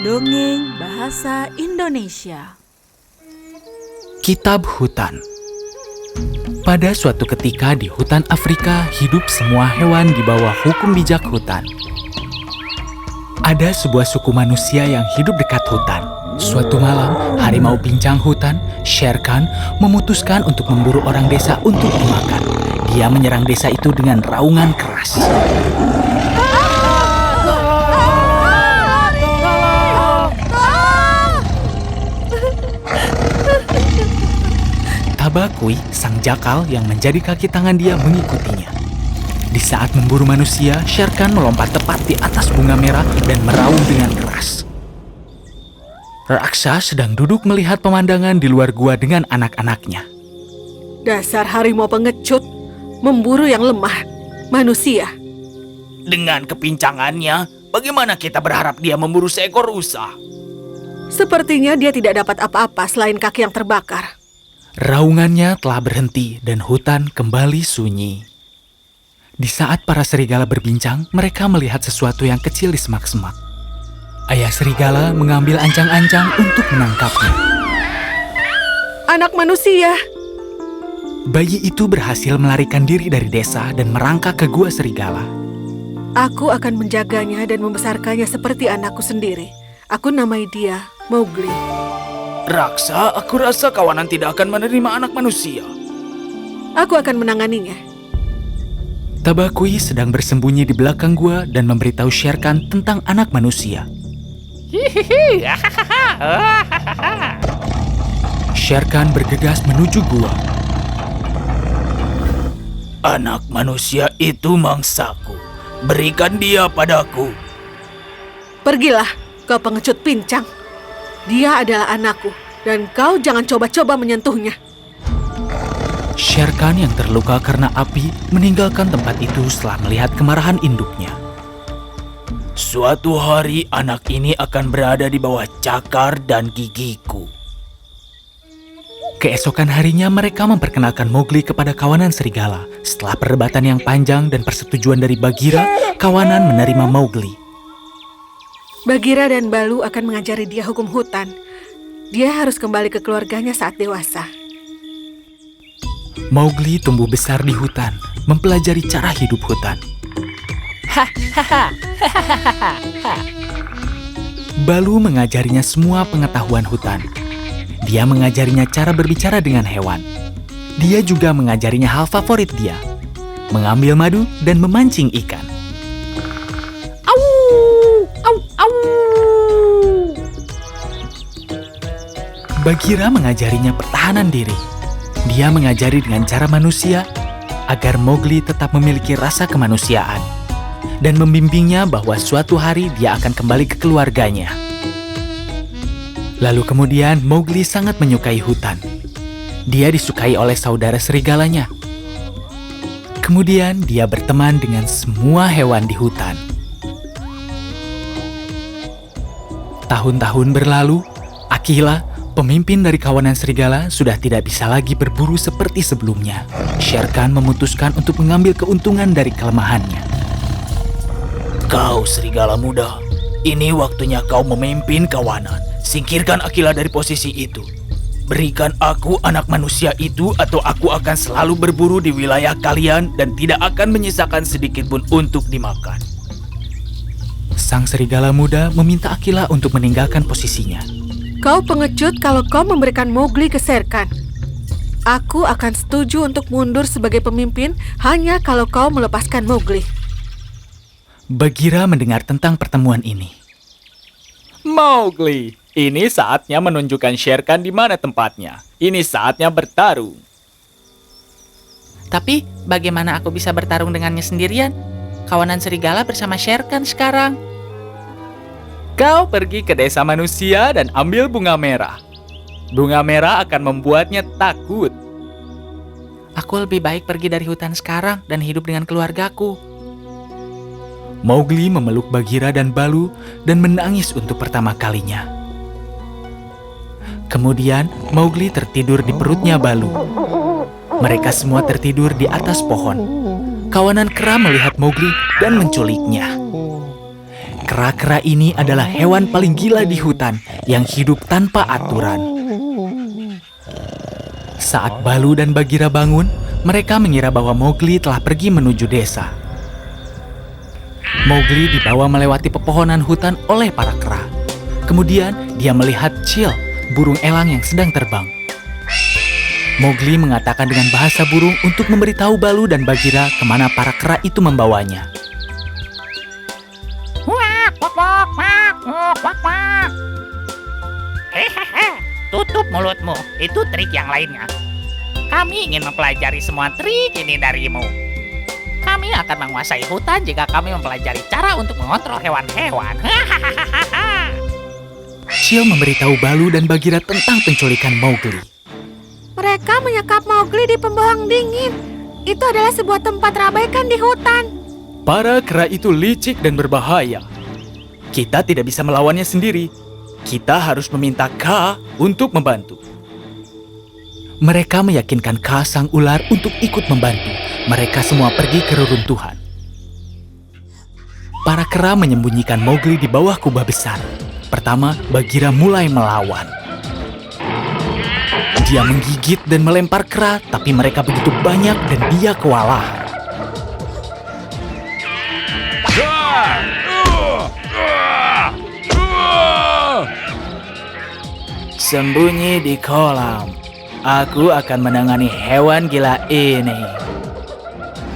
Dongeng Bahasa Indonesia. Kitab Hutan. Pada suatu ketika di hutan Afrika hidup semua hewan di bawah hukum bijak hutan. Ada sebuah suku manusia yang hidup dekat hutan. Suatu malam, harimau pincang hutan, Shere Khan, memutuskan untuk memburu orang desa untuk dimakan. Dia menyerang desa itu dengan raungan keras. Tabakui, sang jakal yang menjadi kaki tangan dia, mengikutinya. Di saat memburu manusia, Shere Khan melompat tepat di atas bunga merah dan meraung dengan keras. Raksa sedang duduk melihat pemandangan di luar gua dengan anak-anaknya. Dasar harimau pengecut, memburu yang lemah, manusia. Dengan kepincangannya, bagaimana kita berharap dia memburu seekor rusa? Sepertinya dia tidak dapat apa-apa selain kaki yang terbakar. Raungannya telah berhenti dan hutan kembali sunyi. Di saat para serigala berbincang, mereka melihat sesuatu yang kecil di semak-semak. Ayah serigala mengambil ancang-ancang untuk menangkapnya. Anak manusia. Bayi itu berhasil melarikan diri dari desa dan merangkak ke gua serigala. Aku akan menjaganya dan membesarkannya seperti anakku sendiri. Aku namai dia Mowgli. Raksa, aku rasa kawanan tidak akan menerima anak manusia. Aku akan menanganinya. Tabakui sedang bersembunyi di belakang gua dan memberitahu Shere Khan tentang anak manusia. Shere Khan bergegas menuju gua. Anak manusia itu mangsaku. Berikan dia padaku. Pergilah, kau pengecut pincang. Dia adalah anakku, dan kau jangan coba-coba menyentuhnya. Shere Khan yang terluka karena api meninggalkan tempat itu setelah melihat kemarahan induknya. Suatu hari anak ini akan berada di bawah cakar dan gigiku. Keesokan harinya mereka memperkenalkan Mowgli kepada kawanan serigala. Setelah perdebatan yang panjang dan persetujuan dari Bagheera, kawanan menerima Mowgli. Bagheera dan Balu akan mengajari dia hukum hutan. Dia harus kembali ke keluarganya saat dewasa. Mowgli tumbuh besar di hutan, mempelajari cara hidup hutan. Balu mengajarinya semua pengetahuan hutan. Dia mengajarinya cara berbicara dengan hewan. Dia juga mengajarinya hal favorit dia, mengambil madu dan memancing ikan. Bagheera mengajarinya pertahanan diri. Dia mengajari dengan cara manusia agar Mowgli tetap memiliki rasa kemanusiaan dan membimbingnya bahwa suatu hari dia akan kembali ke keluarganya. Lalu kemudian Mowgli sangat menyukai hutan. Dia disukai oleh saudara serigalanya. Kemudian dia berteman dengan semua hewan di hutan. Tahun-tahun berlalu, Akila, pemimpin dari kawanan serigala, sudah tidak bisa lagi berburu seperti sebelumnya. Shere Khan memutuskan untuk mengambil keuntungan dari kelemahannya. Kau serigala muda, ini waktunya kau memimpin kawanan. Singkirkan Akila dari posisi itu. Berikan aku anak manusia itu atau aku akan selalu berburu di wilayah kalian dan tidak akan menyisakan sedikit pun untuk dimakan. Sang serigala muda meminta Akila untuk meninggalkan posisinya. Kau pengecut kalau kau memberikan Mowgli ke Shere Khan. Aku akan setuju untuk mundur sebagai pemimpin hanya kalau kau melepaskan Mowgli. Bagheera mendengar tentang pertemuan ini. Mowgli, ini saatnya menunjukkan Shere Khan di mana tempatnya. Ini saatnya bertarung. Tapi bagaimana aku bisa bertarung dengannya sendirian? Kawanan serigala bersama Shere Khan sekarang. Kau pergi ke desa manusia dan ambil bunga merah. Bunga merah akan membuatnya takut. Aku lebih baik pergi dari hutan sekarang dan hidup dengan keluargaku. Mowgli memeluk Bagheera dan Balu dan menangis untuk pertama kalinya. Kemudian Mowgli tertidur di perutnya Balu. Mereka semua tertidur di atas pohon. Kawanan kera melihat Mowgli dan menculiknya. Kera-kera ini adalah hewan paling gila di hutan yang hidup tanpa aturan. Saat Balu dan Bagheera bangun, mereka mengira bahwa Mowgli telah pergi menuju desa. Mowgli dibawa melewati pepohonan hutan oleh para kera. Kemudian dia melihat Chil, burung elang yang sedang terbang. Mowgli mengatakan dengan bahasa burung untuk memberitahu Balu dan Bagheera kemana para kera itu membawanya. Hehehe, tutup mulutmu. Itu trik yang lainnya. Kami ingin mempelajari semua trik ini darimu. Kami akan menguasai hutan jika kami mempelajari cara untuk mengontrol hewan-hewan. Chil memberitahu Balu dan Bagheera tentang penculikan Mowgli. Mereka menyekap Mowgli di pembohong dingin. Itu adalah sebuah tempat rabaikan di hutan. Para kera itu licik dan berbahaya. Kita tidak bisa melawannya sendiri. Kita harus meminta Ka untuk membantu. Mereka meyakinkan Ka sang ular untuk ikut membantu. Mereka semua pergi ke reruntuhan. Para kera menyembunyikan Mowgli di bawah kubah besar. Pertama, Bagheera mulai melawan. Dia menggigit dan melempar kera, tapi mereka begitu banyak dan dia kewalahan. Sembunyi di kolam. Aku akan menangani hewan gila ini.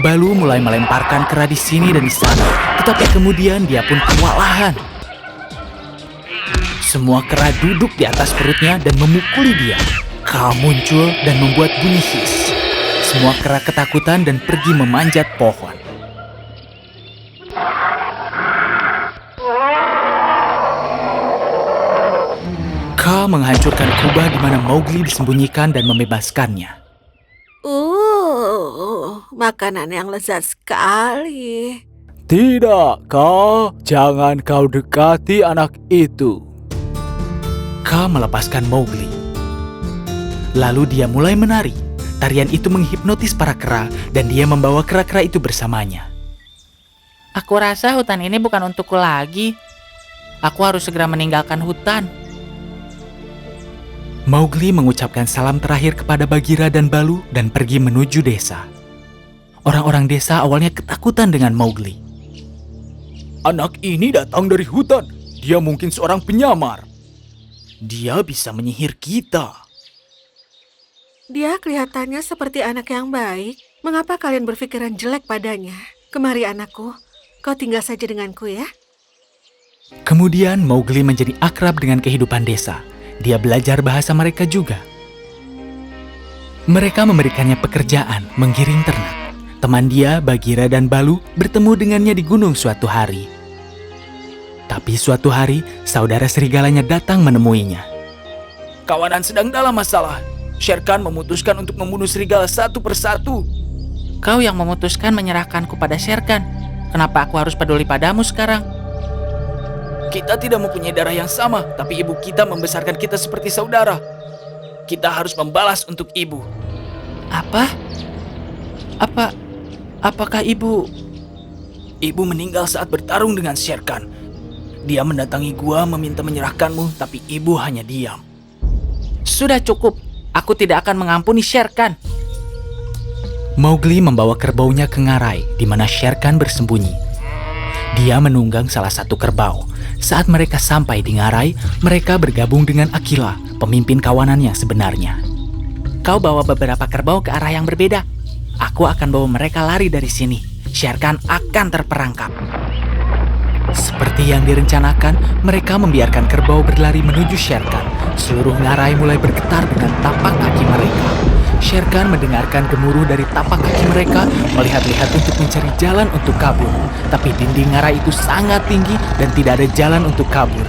Balu mulai melemparkan kera di sini dan di sana, tetapi kemudian dia pun kewalahan. Semua kera duduk di atas perutnya dan memukuli dia. Ka muncul dan membuat bunyi his. Semua kera ketakutan dan pergi memanjat pohon. Ka menghancurkan kubah di mana Mowgli disembunyikan dan membebaskannya. Makanan yang lezat sekali. Tidak, Ka. Jangan kau dekati anak itu. Ka melepaskan Mowgli. Lalu dia mulai menari. Tarian itu menghipnotis para kera dan dia membawa kera-kera itu bersamanya. Aku rasa hutan ini bukan untukku lagi. Aku harus segera meninggalkan hutan. Mowgli mengucapkan salam terakhir kepada Bagheera dan Balu dan pergi menuju desa. Orang-orang desa awalnya ketakutan dengan Mowgli. Anak ini datang dari hutan. Dia mungkin seorang penyamar. Dia bisa menyihir kita. Dia kelihatannya seperti anak yang baik. Mengapa kalian berpikiran jelek padanya? Kemari anakku, kau tinggal saja denganku ya. Kemudian Mowgli menjadi akrab dengan kehidupan desa. Dia belajar bahasa mereka juga. Mereka memberikannya pekerjaan menggiring ternak. Teman dia, Bagheera dan Balu, bertemu dengannya di gunung suatu hari. Tapi suatu hari, saudara serigalanya datang menemuinya. Kawanan sedang dalam masalah. Shere Khan memutuskan untuk membunuh serigala satu persatu. Kau yang memutuskan menyerahkanku pada Shere Khan. Kenapa aku harus peduli padamu sekarang? Kita tidak mempunyai darah yang sama, tapi ibu kita membesarkan kita seperti saudara. Kita harus membalas untuk ibu. Apakah ibu... Ibu meninggal saat bertarung dengan Shere Khan. Dia mendatangi gua meminta menyerahkanmu, tapi ibu hanya diam. Sudah cukup. Aku tidak akan mengampuni Shere Khan. Mowgli membawa kerbaunya ke ngarai, di mana Shere Khan bersembunyi. Dia menunggang salah satu kerbau. Saat mereka sampai di ngarai, mereka bergabung dengan Akila, pemimpin kawanan yang sebenarnya. Kau bawa beberapa kerbau ke arah yang berbeda. Aku akan bawa mereka lari dari sini. Shere Khan akan terperangkap. Seperti yang direncanakan, mereka membiarkan kerbau berlari menuju Shere Khan. Seluruh ngarai mulai bergetar dengan tapak kaki mereka. Shere Khan mendengarkan gemuruh dari tapak kaki mereka, melihat-lihat untuk mencari jalan untuk kabur. Tapi dinding ngarai itu sangat tinggi dan tidak ada jalan untuk kabur.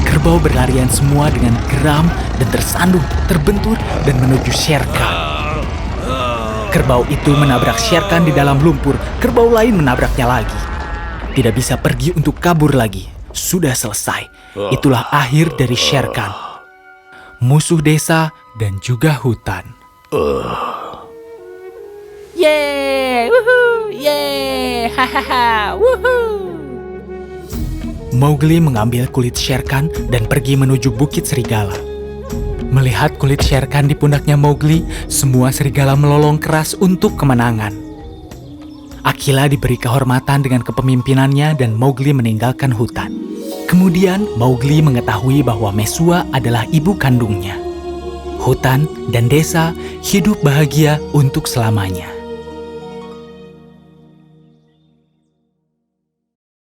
Kerbau berlarian semua dengan geram dan tersandung, terbentur dan menuju Shere Khan. Kerbau itu menabrak Shere Khan di dalam lumpur, kerbau lain menabraknya lagi. Tidak bisa pergi untuk kabur lagi. Sudah selesai. Itulah akhir dari Shere Khan. Musuh desa dan juga hutan. Yeay! Woohoo! Yeay! Hahaha! Woohoo! Mowgli mengambil kulit Shere Khan dan pergi menuju Bukit Serigala. Melihat kulit Shere Khan di pundaknya Mowgli, semua serigala melolong keras untuk kemenangan. Akila diberi kehormatan dengan kepemimpinannya dan Mowgli meninggalkan hutan. Kemudian Mowgli mengetahui bahwa Mesua adalah ibu kandungnya. Hutan dan desa hidup bahagia untuk selamanya.